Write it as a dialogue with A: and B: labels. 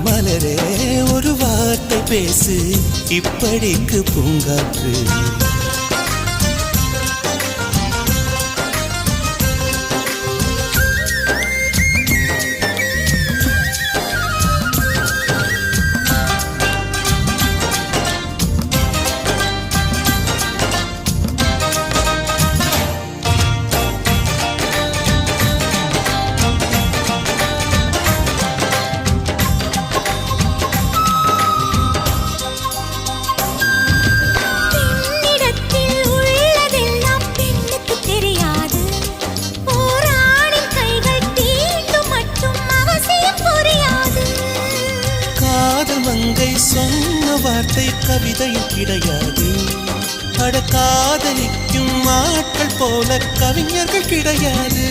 A: மலரே ஒரு வார்த்தை பேசு இப்படிக்கு பூங்காற்று சொன்ன வார்த்தை கவிதையில் கிடையாது அட காதலிக்கும் ஆட்கள் போல கவிஞர்கள் கிடையாது